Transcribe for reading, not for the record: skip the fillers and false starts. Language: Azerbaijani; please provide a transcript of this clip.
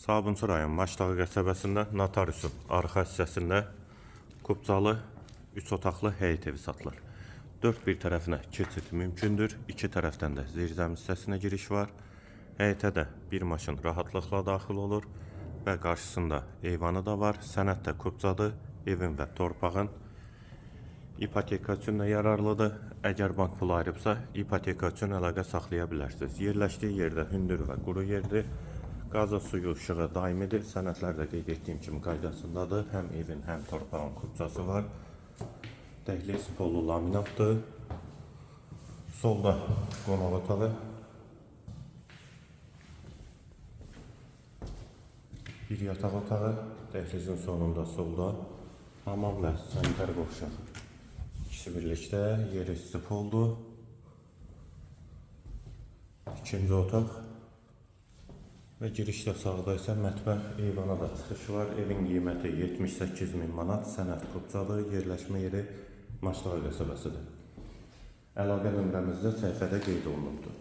Sabunçu rayon Maçdağı qəsəbəsində Notariusun arxa hissəsində kubcalı 3 otaqlı həyət evi satılır. 4 bir tərəfinə keçid mümkündür. 2 tərəfdən də zirzəmi hissəsinə giriş var. Həyətə də bir maşın rahatlıqla daxil olur və qarşısında eyvanı da var. Sənəd də kubcadır. Evin və torpağın ipoteka üçün də yararlıdır. Əgər bank pulu ayırıbsa, ipoteka üçün əlaqə saxlaya bilərsiniz. Yerləşdiyi yerdə hündür və quru yerdir. Qazı, suyu, işığı daimidir. Sənədlərdə qeyd etdiyim kimi qaydasındadır. Həm evin, həm torpağın kubcası var. Dəhliz polu laminatdır. Solda qonaq otağı. Bir yataq otağı. Dəhlizin sonunda solda hamam və sanitar qovşaq. İkisi birlikdə yeri isti poldur. İkinci otaq. Və girişdə sağda isə mətbəx, eyvana da çıxış var. Evin qiyməti 78.000 manat, sənəd kubcadır, yerləşmə yeri Maçdağı qəsəbəsidir. Əlaqə nömrəmizdə səhifədə qeyd olunubdur.